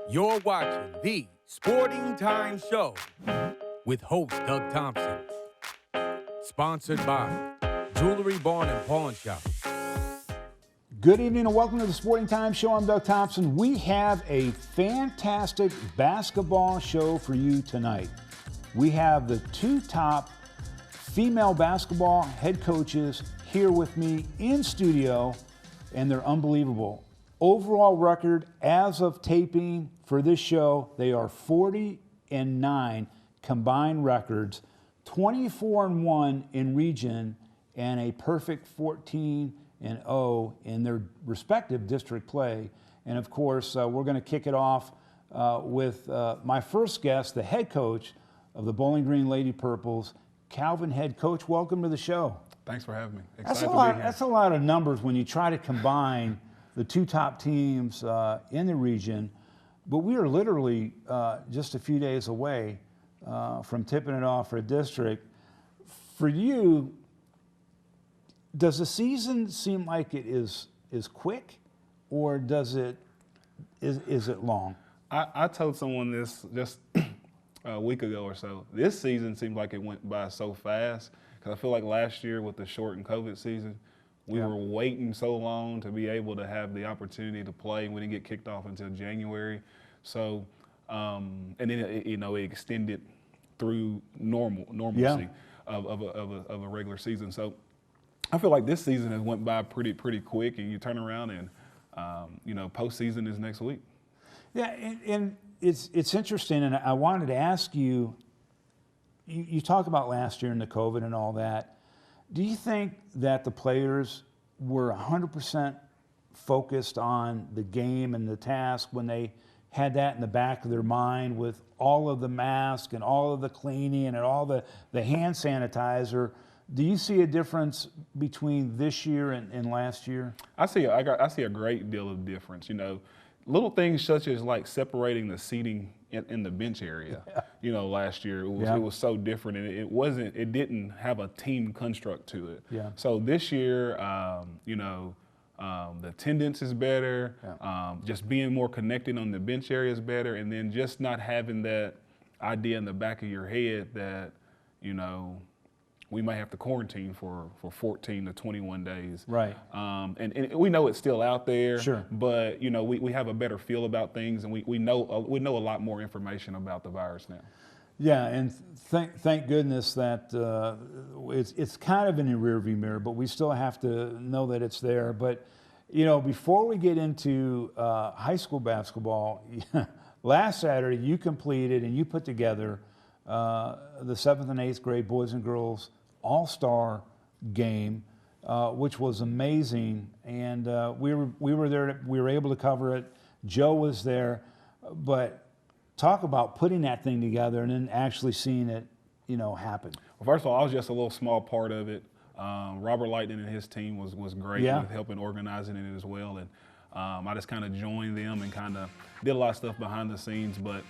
You're watching the Sporting Time Show with host Doug Thompson. Sponsored by Jewelry Barn and Pawn Shop. Good evening and welcome to the Sporting Time Show. I'm Doug Thompson. We have a fantastic basketball show for you tonight. We have the two top female basketball head coaches here with me in studio, and they're unbelievable. Overall record as of taping for this show, they are 40-9 combined records, 24-1 in region, and a perfect 14-0 in their respective district play. And of course, we're going to kick it off with my first guest, the head coach of the Bowling Green Lady Purples, Calvin Head. Coach, welcome to the show. Thanks for having me. That's a lot of numbers when you try to combine the two top teams in the region. But we are literally just a few days away from tipping it off for a district. For you, does the season seem like it is quick, or is it long? I told someone this just a week ago or so. This season seems like it went by so fast because I feel like last year with the shortened COVID season, we were waiting so long to be able to have the opportunity to play. We didn't get kicked off until January. So, and then it extended through normalcy of a regular season. So I feel like this season has went by pretty quick, and you turn around and postseason is next week. Yeah, and it's interesting, and I wanted to ask you. You talk about last year and the COVID and all that. Do you think that the players were 100% focused on the game and the task when they had that in the back of their mind with all of the mask and all of the cleaning and all the hand sanitizer? Do you see a difference between this year and last year? I see a great deal of difference. Little things such as like separating the seating in the bench area. Last year it was so different, and it didn't have a team construct to it. Yeah. So this year, the attendance is better. Yeah. Just being more connected on the bench area is better, and then just not having that idea in the back of your head that we might have to quarantine for 14 to 21 days. Right. And we know it's still out there. Sure. But we have a better feel about things, and we know a lot more information about the virus now. Yeah, and thank goodness that it's kind of in the rearview mirror, but we still have to know that it's there. But before we get into high school basketball, last Saturday you completed and you put together the 7th and 8th grade boys and girls all-star game, which was amazing, and we were there. We were able to cover it. Joe was there, but talk about putting that thing together and then actually seeing it, happen. Well, first of all, I was just a little small part of it. Robert Lightning and his team was great with helping organizing it as well, and I just kind of joined them and kind of did a lot of stuff behind the scenes, but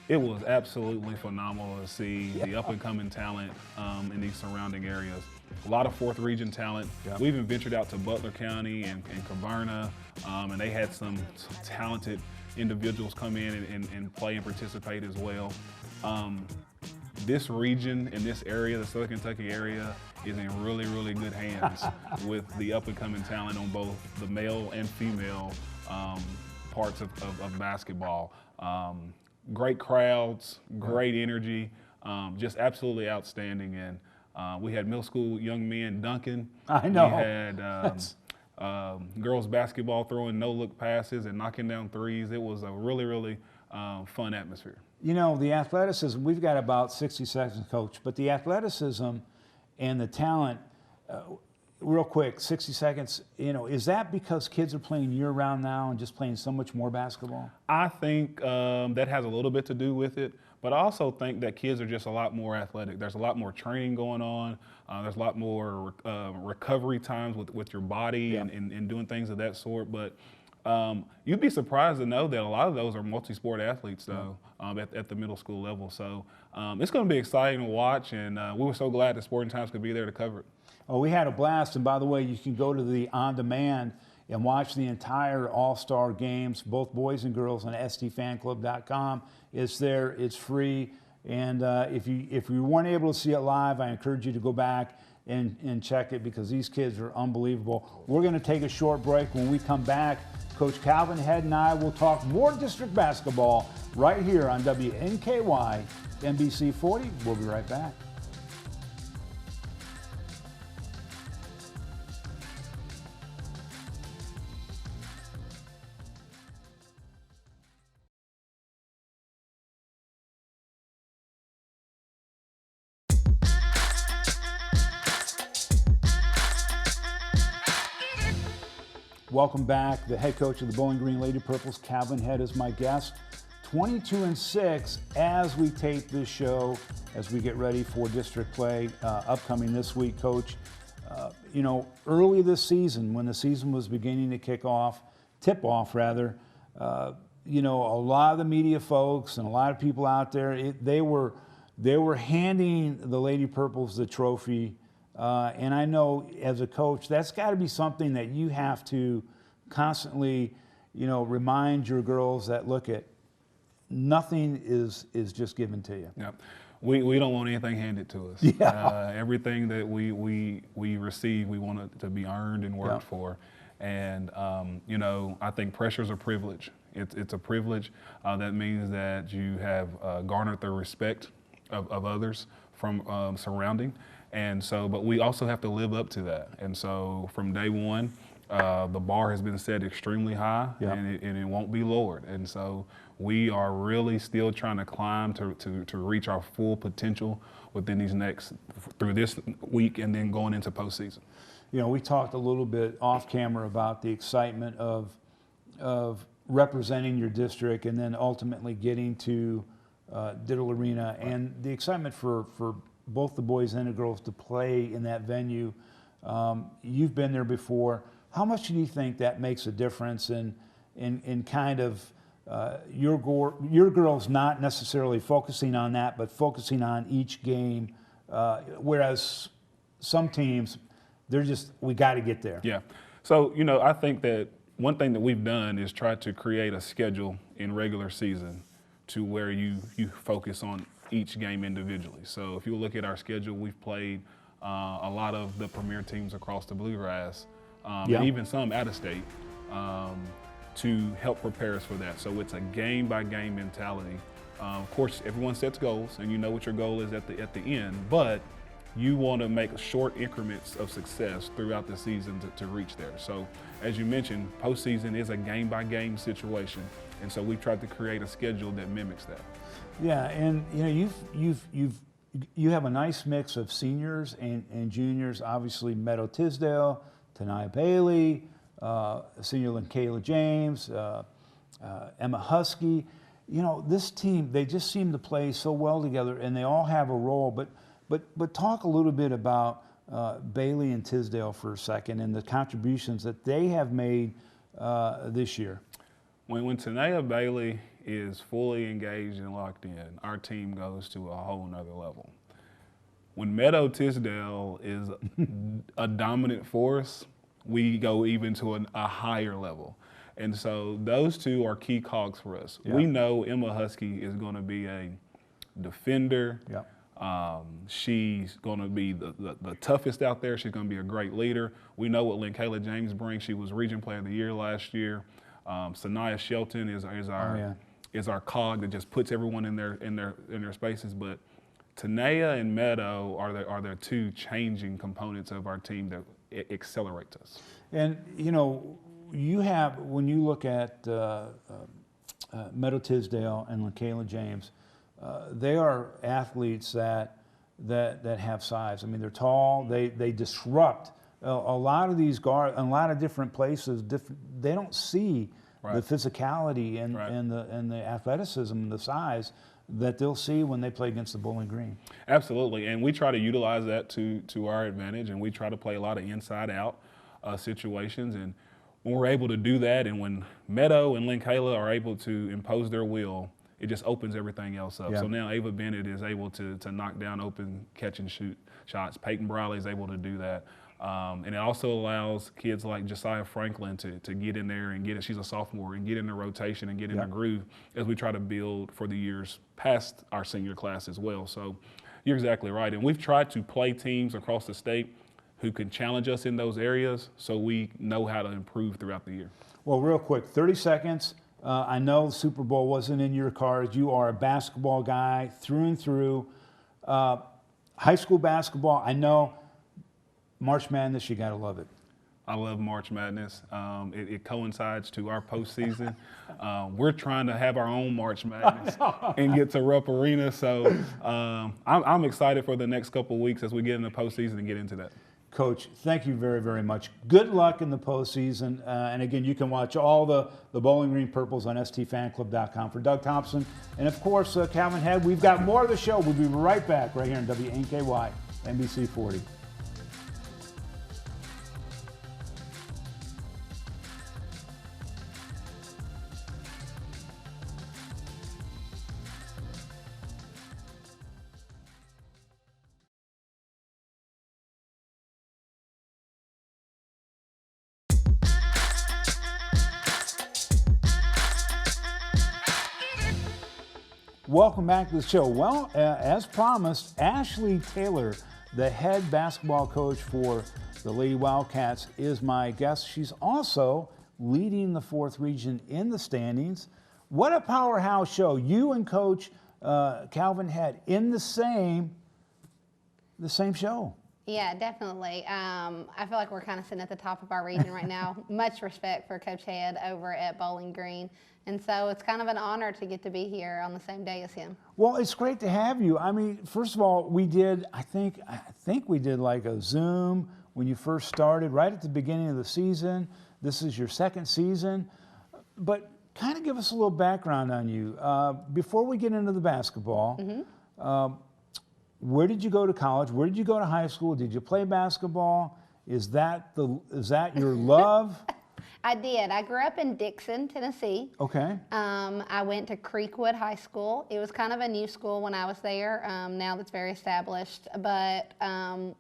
it was absolutely phenomenal to see the up-and-coming talent in these surrounding areas. A lot of 4th region talent. Yep. We even ventured out to Butler County and Caverna, and they had some talented individuals come in and play and participate as well. This region and this area, the Southern Kentucky area, is in really, really good hands with the up-and-coming talent on both the male and female parts of basketball. Great crowds, great energy, just absolutely outstanding. And we had middle school young men dunking. I know. We had girls basketball throwing no-look passes and knocking down threes. It was a really, really fun atmosphere. The athleticism, we've got about 60 seconds, Coach, but the athleticism and the talent, real quick, 60 seconds, is that because kids are playing year-round now and just playing so much more basketball? I think that has a little bit to do with it, but I also think that kids are just a lot more athletic. There's a lot more training going on. There's a lot more recovery times with your body and doing things of that sort. But you'd be surprised to know that a lot of those are multi-sport athletes, though, at the middle school level. So it's going to be exciting to watch, and we were so glad that Sporting Times could be there to cover it. Oh, we had a blast, and by the way, you can go to the on-demand and watch the entire All-Star games, both boys and girls, on stfanclub.com. It's there. It's free. And if you weren't able to see it live, I encourage you to go back and check it, because these kids are unbelievable. We're going to take a short break. When we come back, Coach Calvin Head and I will talk more district basketball right here on WNKY NBC 40. We'll be right back. Welcome back. The head coach of the Bowling Green Lady Purples, Calvin Head, is my guest. 22-6 as we tape this show, as we get ready for district play upcoming this week, Coach. You know, early this season, when the season was beginning to tip off, you know, a lot of the media folks and a lot of people out there, they were handing the Lady Purples the trophy. And I know as a coach, that's got to be something that you have to constantly, you know, remind your girls that, look, nothing is just given to you. Yep. We don't want anything handed to us. Yeah. Everything that we receive, we want it to be earned and worked for. And, you know, I think pressure is a privilege. It's a privilege. That means that you have garnered the respect of others from surrounding. And so, but we also have to live up to that. And so from day one, the bar has been set extremely high, and it won't be lowered. And so we are really still trying to climb to reach our full potential within through this week and then going into postseason. You know, we talked a little bit off camera about the excitement of representing your district and then ultimately getting to Diddle Arena, and the excitement for both the boys and the girls to play in that venue. You've been there before. How much do you think that makes a difference in kind of your girls not necessarily focusing on that, but focusing on each game, whereas some teams, they're just, we got to get there. Yeah. So, you know, I think that one thing that we've done is try to create a schedule in regular season to where you focus on each game individually. So if you look at our schedule, we've played a lot of the premier teams across the Bluegrass, and even some out of state, to help prepare us for that. So it's a game-by-game mentality. Of course, everyone sets goals, and you know what your goal is at the end, but you want to make short increments of success throughout the season to reach there. So as you mentioned, postseason is a game-by-game situation, and so we've tried to create a schedule that mimics that. Yeah, and you know, you have a nice mix of seniors and juniors. Obviously, Meadow Tisdale, Tanaya Bailey, senior Kayla James, Emma Husky. You know, this team, they just seem to play so well together, and they all have a role. But talk a little bit about Bailey and Tisdale for a second, and the contributions that they have made this year. When Tanaya Bailey is fully engaged and locked in, our team goes to a whole nother level. When Meadow Tisdale is a dominant force, we go even to a higher level. And so those two are key cogs for us. Yeah. We know Emma Husky is going to be a defender. Yeah. She's going to be the toughest out there. She's going to be a great leader. We know what Kayla James brings. She was Region Player of the Year last year. Sanaya Shelton is our cog that just puts everyone in their spaces. But Tanaya and Meadow are the two changing components of our team that accelerates us. And you know, you have, when you look at Meadow Tisdale and Kayla James, they are athletes that have size. I mean, they're tall. They disrupt a lot of these guards in a lot of different places. They don't see the physicality and the athleticism and the size that they'll see when they play against the Bowling Green. Absolutely, and we try to utilize that to our advantage, and we try to play a lot of inside-out situations. And when we're able to do that, and when Meadow and Kayla are able to impose their will, it just opens everything else up. Yeah. So now Ava Bennett is able to knock down open catch and shoot shots. Peyton Briley is able to do that. And it also allows kids like Josiah Franklin to get in there and get it. She's a sophomore, and get in the rotation and get in the groove as we try to build for the years past our senior class as well. So you're exactly right. And we've tried to play teams across the state who can challenge us in those areas so we know how to improve throughout the year. Well, real quick, 30 seconds. I know the Super Bowl wasn't in your cards. You are a basketball guy through and through. High school basketball, I know March Madness, you got to love it. I love March Madness. It coincides to our postseason. We're trying to have our own March Madness and get to Rupp Arena. So I'm excited for the next couple of weeks as we get in the postseason and get into that. Coach, thank you very, very much. Good luck in the postseason. And again, you can watch all the Bowling Green Purples on stfanclub.com. For Doug Thompson and, of course, Calvin Head, we've got more of the show. We'll be right back right here on WNKY, NBC 40. Welcome back to the show. Well, as promised, Ashley Taylor, the head basketball coach for the Lady Wildcats, is my guest. She's also leading the 4th region in the standings. What a powerhouse show. You and Coach Calvin Head in the same show. Yeah, definitely. I feel like we're kind of sitting at the top of our region right now. Much respect for Coach Head over at Bowling Green. And so it's kind of an honor to get to be here on the same day as him. Well, it's great to have you. I mean, first of all, we did, I think we did like a Zoom when you first started, right at the beginning of the season. This is your 2nd season. But kind of give us a little background on you. Before we get into the basketball, where did you go to college? Where did you go to high school? Did you play basketball? Is that your love? I did. I grew up in Dixon, Tennessee. Okay. I went to Creekwood High School. It was kind of a new school when I was there. Now that's very established. But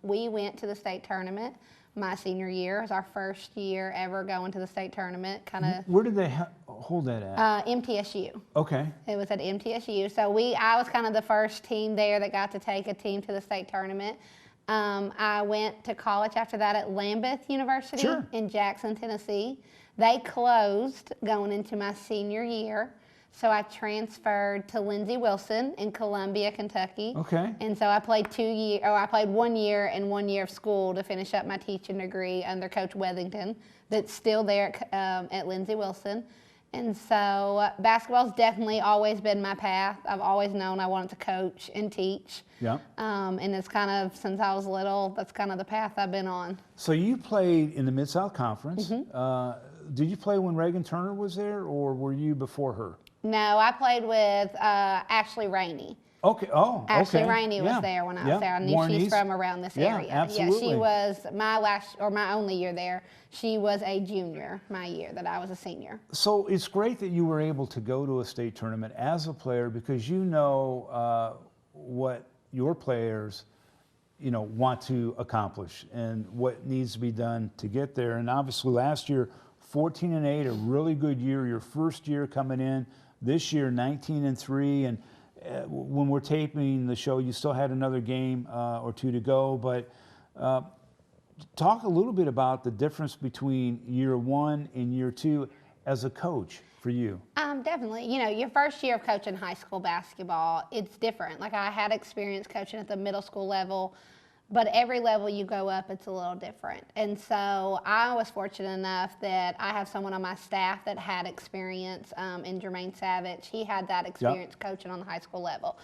we went to the state tournament my senior year. It was our first year ever going to the state tournament. Where did they hold that at? MTSU. Okay. It was at MTSU. So I was kind of the first team there that got to take a team to the state tournament. I went to college after that at Lambeth University in Jackson, Tennessee. They closed going into my senior year, so I transferred to Lindsey Wilson in Columbia, Kentucky. Okay. And so I played 1 year and 1 year of school to finish up my teaching degree under Coach Wethington, that's still there at Lindsey Wilson. And so basketball's definitely always been my path. I've always known I wanted to coach and teach. Yeah. And it's kind of, since I was little, that's kind of the path I've been on. So you played in the Mid-South Conference. Did you play when Reagan Turner was there, or were you before her? No, I played with Ashley Rainey. Okay. Oh, okay. Ashley Rainey was there when I was there. I knew she's from around this area. Absolutely. Yeah, she was my only year there. She was a junior my year that I was a senior. So it's great that you were able to go to a state tournament as a player, because you know what your players, want to accomplish and what needs to be done to get there. And obviously last year, 14-8, a really good year. Your first year coming in. This year, 19-3, and when we're taping the show, you still had another game or two to go. But talk a little bit about the difference between year 1 and year 2 as a coach for you. Definitely. Your first year of coaching high school basketball, it's different. Like, I had experience coaching at the middle school level, but every level you go up, it's a little different. And so I was fortunate enough that I have someone on my staff that had experience in Jermaine Savage. He had that experience coaching on the high school level.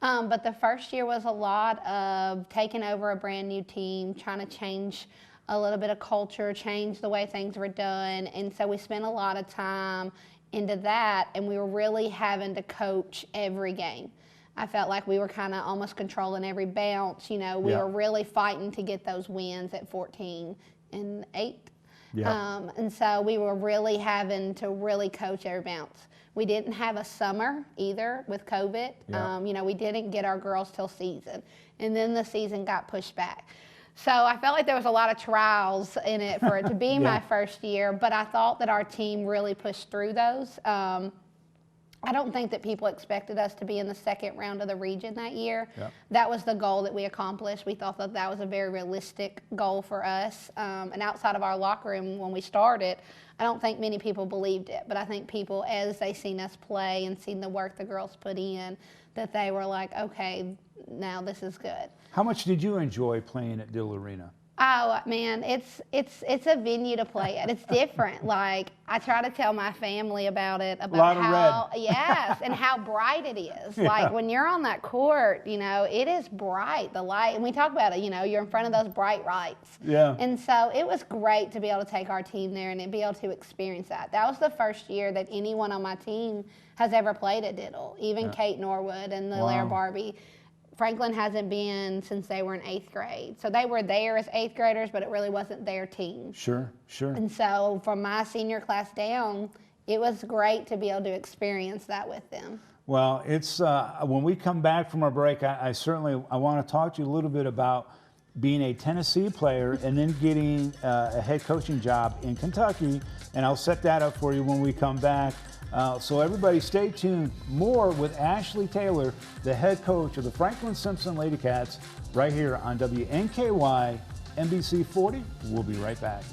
But the first year was a lot of taking over a brand new team, trying to change a little bit of culture, change the way things were done. And so we spent a lot of time into that, and we were really having to coach every game. I felt like we were kind of almost controlling every bounce. We were really fighting to get those wins at 14-8. Yeah. And so we were really having to really coach every bounce. We didn't have a summer either with COVID. Yeah. We didn't get our girls till season. And then the season got pushed back. So I felt like there was a lot of trials in it for it to be my first year, but I thought that our team really pushed through those. I don't think that people expected us to be in the second round of the region that year. Yep. That was the goal that we accomplished. We thought that that was a very realistic goal for us. And outside of our locker room when we started, I don't think many people believed it. But I think people, as they seen us play and seen the work the girls put in, that they were like, okay, now this is good. How much did you enjoy playing at Dill Arena? Oh man, it's a venue to play at. It's different. Like I try to tell my family about it, about lot of how red. yes, and how bright it is. Like when you're on that court, you know, it is bright. The light, and we talk about it. You know, you're in front of those bright lights. Yeah. And so it was great to be able to take our team there and be able to experience that. That was the first year that anyone on my team has ever played at Diddle. Even Kate Norwood and the Lair Barbie. Franklin hasn't been since they were in 8th grade. So they were there as 8th graders, but it really wasn't their team. Sure. And so from my senior class down, it was great to be able to experience that with them. Well, it's when we come back from our break, I want to talk to you a little bit about being a Tennessee player and then getting a head coaching job in Kentucky, and I'll set that up for you when we come back. So everybody stay tuned. More with Ashley Taylor, the head coach of the Franklin Simpson Lady Cats, right here on WNKY NBC 40. We'll be right back.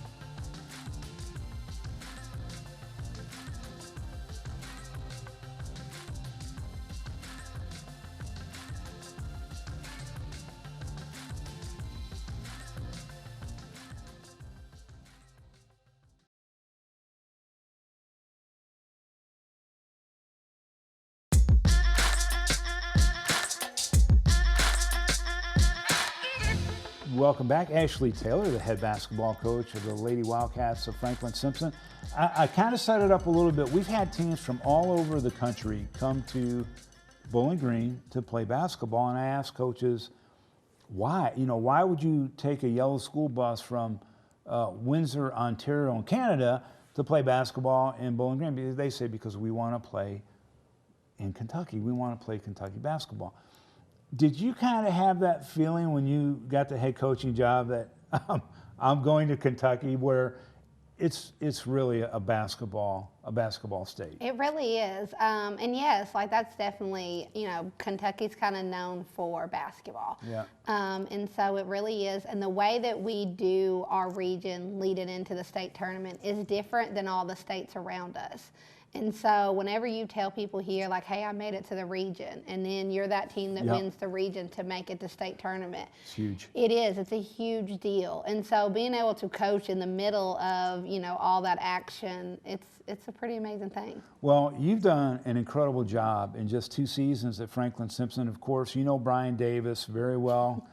Welcome back. Ashley Taylor, the head basketball coach of the Lady Wildcats of Franklin Simpson. I kind of set it up a little bit. We've had teams from all over the country come to Bowling Green to play basketball, and I asked coaches, why? You know, why would you take a yellow school bus from Windsor, Ontario in Canada to play basketball in Bowling Green? They say because we want to play in Kentucky. We want to play Kentucky basketball. Did you kind of have that feeling when you got the head coaching job that I'm going to Kentucky, where it's really a basketball state? It really is. And yes, like that's definitely, you know, Kentucky's kind of known for basketball. Yeah. And so it really is. And the way that we do our region leading into the state tournament is different than all the states around us. And so whenever you tell people here, like, hey, I made it to the region, and then you're that team that wins the region to make it to state tournament. It's huge. It is. It's a huge deal. And so being able to coach in the middle of, you know, all that action, it's a pretty amazing thing. Well, you've done an incredible job in just 2 seasons at Franklin Simpson. Of course, you know Brian Davis very well.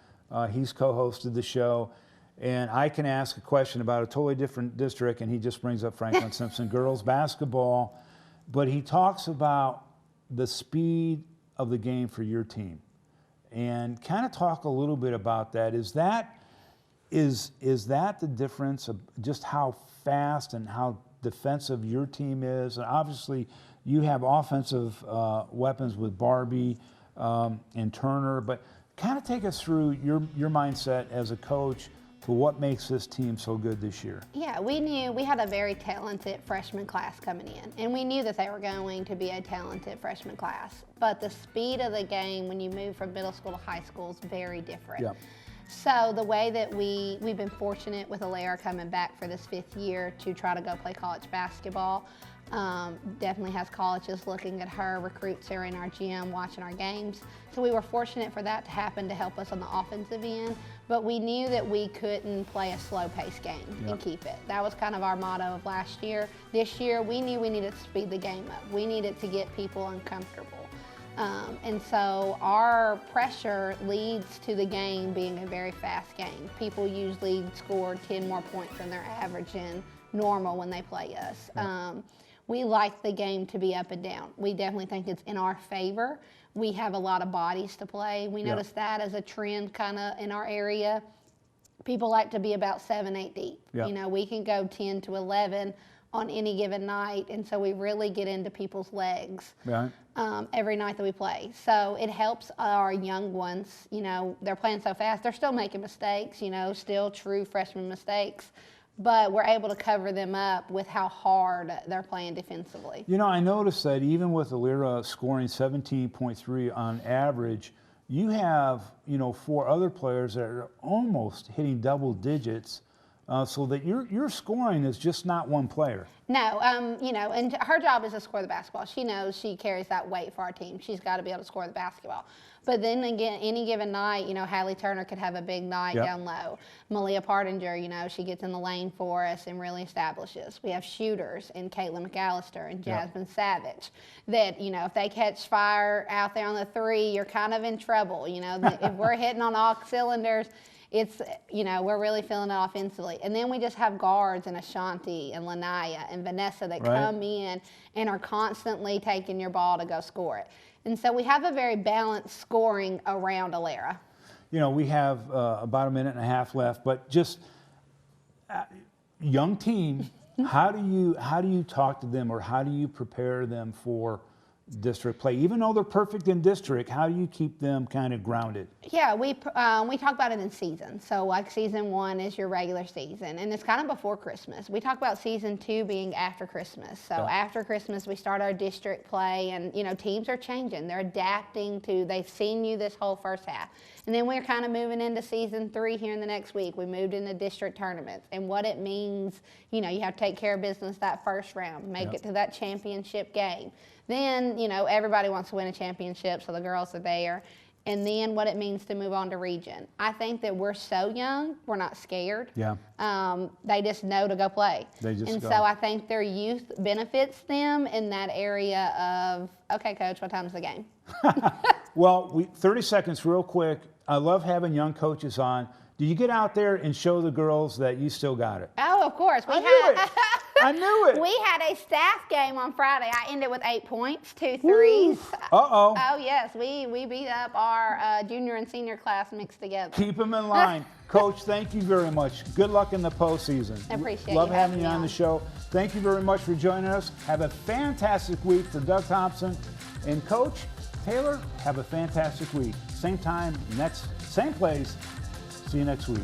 He's co-hosted the show. And I can ask a question about a totally different district, and he just brings up Franklin Simpson girls basketball. But he talks about the speed of the game for your team, and kind of talk a little bit about that. Is that the difference of just how fast and how defensive your team is? And obviously, you have offensive weapons with Barbie and Turner, but kind of take us through your mindset as a coach for what makes this team so good this year. Yeah, we knew we had a very talented freshman class coming in, and we knew that they were going to be a talented freshman class. But the speed of the game when you move from middle school to high school is very different. Yep. So the way that we've been fortunate with Alaire coming back for this 5th year to try to go play college basketball, definitely has colleges looking at her, recruits her in our gym, watching our games. So we were fortunate for that to happen to help us on the offensive end, but we knew that we couldn't play a slow-paced game and keep it. That was kind of our motto of last year. This year, we knew we needed to speed the game up. We needed to get people uncomfortable. And so our pressure leads to the game being a very fast game. People usually score 10 more points than they're averaging normal when they play us. We like the game to be up and down. We definitely think it's in our favor. We have a lot of bodies to play. We noticed that as a trend kind of in our area. People like to be about 7, 8 deep. You know, we can go 10 to 11 on any given night, and so we really get into people's legs. Right. Every night that we play. So it helps our young ones, you know, they're playing so fast, they're still making mistakes, you know, still true freshman mistakes, but we're able to cover them up with how hard they're playing defensively. You know, I noticed that even with Alira scoring 17.3 on average, you have, you know, 4 other players that are almost hitting double digits, so that your scoring is just not one player. No, you know, and her job is to score the basketball. She knows she carries that weight for our team. She's got to be able to score the basketball. But then again, any given night, you know, Hallie Turner could have a big night Yep. down low. Malia Partinger, you know, she gets in the lane for us and really establishes. We have shooters in Caitlin McAllister and Yep. Jasmine Savage that, you know, if they catch fire out there on the 3, you're kind of in trouble. You know, if we're hitting on all cylinders, it's, you know, we're really feeling it offensively. And then we just have guards and Ashanti and Lanaya and Vanessa that Right. come in and are constantly taking your ball to go score it. And so we have a very balanced scoring around Alera. You know, we have about a minute and a half left, but just young team, how do you talk to them, or how do you prepare them for district play? Even though they're perfect in district, how do you keep them kind of grounded? Yeah, we talk about it in season. So like season 1 is your regular season, and it's kind of before Christmas. We talk about season 2 being after Christmas. So Yeah. after Christmas, we start our district play, and you know, teams are changing. They're adapting to, they've seen you this whole first half. And then we're kind of moving into season 3 here in the next week. We moved into district tournaments, and what it means, you know, you have to take care of business that first round, make Yep. it to that championship game. Then, you know, everybody wants to win a championship, so the girls are there. And then what it means to move on to region. I think that we're so young, we're not scared. Yeah. They just know to go play. They just and go. so I think their youth benefits them in that area of, okay, coach, what time's the game? Well, 30 seconds real quick. I love having young coaches on. Do you get out there and show the girls that you still got it? Oh, of course. I knew it. I knew it. We had a staff game on Friday. I ended with 8 points, 2 threes. Uh-oh. Oh, yes. We beat up our junior and senior class mixed together. Keep them in line. Coach, thank you very much. Good luck in the postseason. I appreciate Love you having having you me on the on. show. Thank you very much for joining us. Have a fantastic week for Doug Thompson. And Coach Taylor, have a fantastic week. Same time, same place. See you next week.